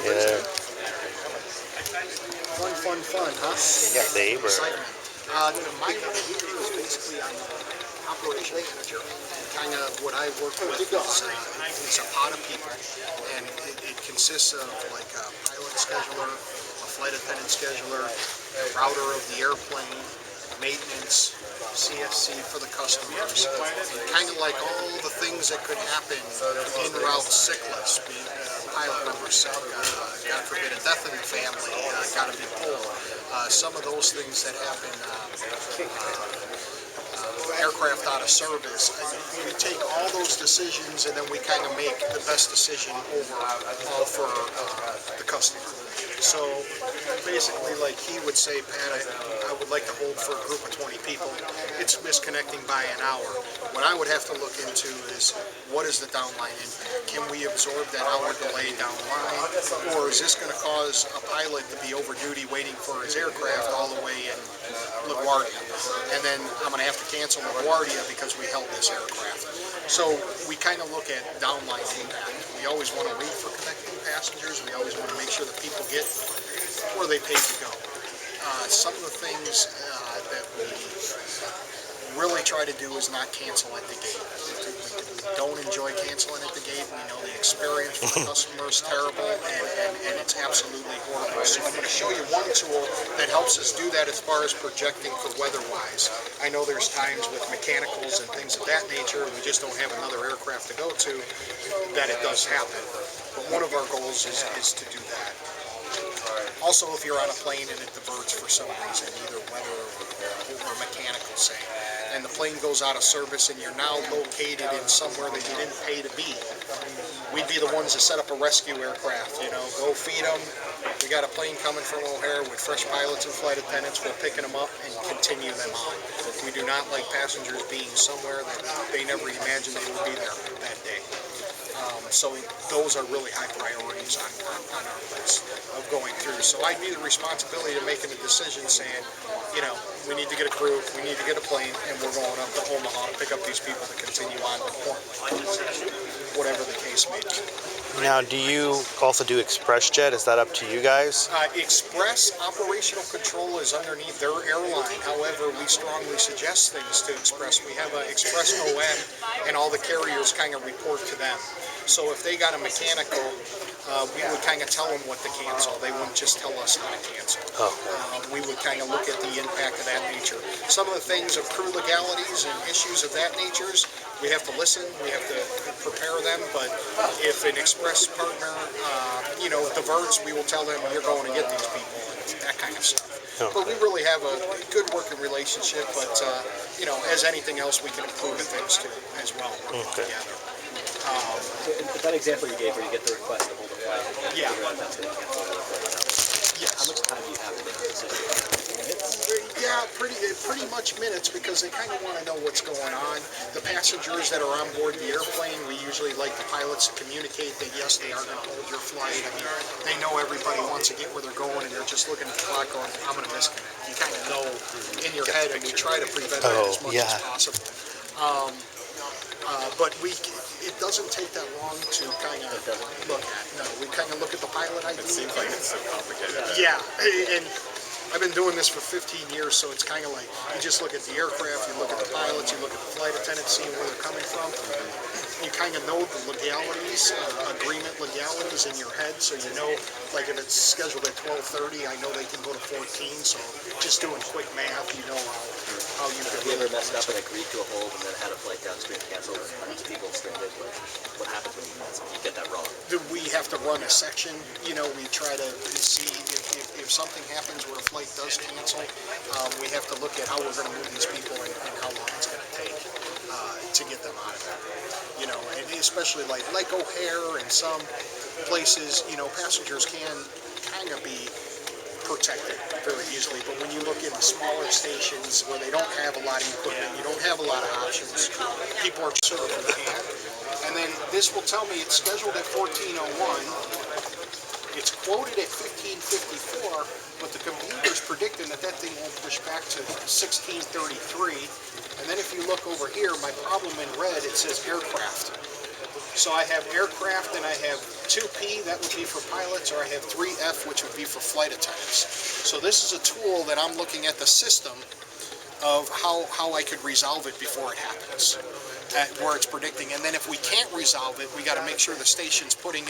Yeah. Fun, huh? Yeah, Sabre. My role here is basically I'm an operation manager. Kind of what I work with is it's a pot of people, and it consists of like a pilot scheduler, a flight attendant scheduler, a router of the airplane, maintenance, CFC for the customers, kind of like all the things that could happen en route sickness, being pilot member sick, God forbid a death in the family, got to be pulled. Some of those things that happen, aircraft out of service, we take all those decisions and then we kind of make the best decision overall for the customer. So basically, like he would say, Pat, I would like to hold for a group of 20 people. It's misconnecting by an hour. What I would have to look into is what is the downline impact? Can we absorb that hour delay down the line? Or is this going to cause a pilot to be over duty waiting for his aircraft all the way in LaGuardia? And then I'm going to have to cancel LaGuardia because we held this aircraft. So we kind of look at downline impact. We always want to wait for connecting passengers. We always want to make sure that people get where they paid to go. Some of the things that we really try to do is not cancel at the gate. We don't enjoy canceling at the gate. We know the experience for the customer is terrible, and it's absolutely horrible. So I'm going to show you one tool that helps us do that as far as projecting for weather-wise. I know there's times with mechanicals and things of that nature, we just don't have another aircraft to go to, that it does happen. But one of our goals is to do that. Also, if you're on a plane and it diverts for some reason, either weather or mechanical, say, and the plane goes out of service and you're now located in somewhere that you didn't pay to be, we'd be the ones to set up a rescue aircraft, go feed them. We got a plane coming from O'Hare with fresh pilots and flight attendants. We're picking them up and continue them on. We do not like passengers being somewhere that they never imagined they would be there that day. So those are really high priorities on our list of going through. So I view the responsibility of making a decision saying, we need to get a crew, we need to get a plane, and we're going up to Omaha to pick up these people to continue on to Portland, whatever the case may be. Now, do you also do Express Jet? Is that up to you guys? Express operational control is underneath their airline. However, we strongly suggest things to Express. We have an Express OM, and all the carriers kind of report to them. So if they got a mechanical, we would kind of tell them what to cancel. They wouldn't just tell us how to cancel. We would kind of look at the impact of that nature. Some of the things of crew legalities and issues of that nature, we have to listen, we have to prepare them, but if an Express partner, diverts, we will tell them you're going to get these people and that kind of stuff. But we really have a good working relationship, but, as anything else, we can improve at things too, as well, working together. That example you gave where you get the request to hold a flight, yeah. Yes. How much time do you have to make a decision? Minutes? Yeah, pretty much minutes, because they kind of want to know what's going on. The passengers that are on board the airplane, we usually like the pilots to communicate that yes, they are going to hold your flight. I mean, they know everybody wants to get where they're going, and they're just looking at the clock going, I'm going to misconnect. You kind of know in your head, and we try to prevent that as much as possible. But it doesn't take that long to kind of look at. No, we kind of look at the pilot ID. It seems like it's so complicated. Yeah, and I've been doing this for 15 years, so it's kind of like you just look at the aircraft, you look at the pilots, you look at the flight attendants, seeing where they're coming from. You kind of know the legalities, agreement legalities in your head, so you know, like if it's scheduled at 12:30, I know they can go to 14, so just doing quick math, you know how you can. Have you ever messed up and agreed to a hold and then had a flight downstream canceled and hundreds of people stranded? What happens when you get that wrong? We have to run a section, we try to see if something happens where a flight does cancel, we have to look at how we're going to move these people and how long it's going to take to get them out of there. And especially like O'Hare and some places, passengers can kind of be protected very easily, but when you look in the smaller stations where they don't have a lot of equipment, you don't have a lot of options, people are sort of in the hand. And then this will tell me it's scheduled at 14:01. It's quoted at 15:54, but the computer's predicting that thing won't push back to 16:33. And then if you look over here, my problem in red, it says aircraft. So I have aircraft, and I have 2P, that would be for pilots, or I have 3F, which would be for flight attendants. So this is a tool that I'm looking at the system of how I could resolve it before it happens, where it's predicting. And then if we can't resolve it, we got to make sure the station's putting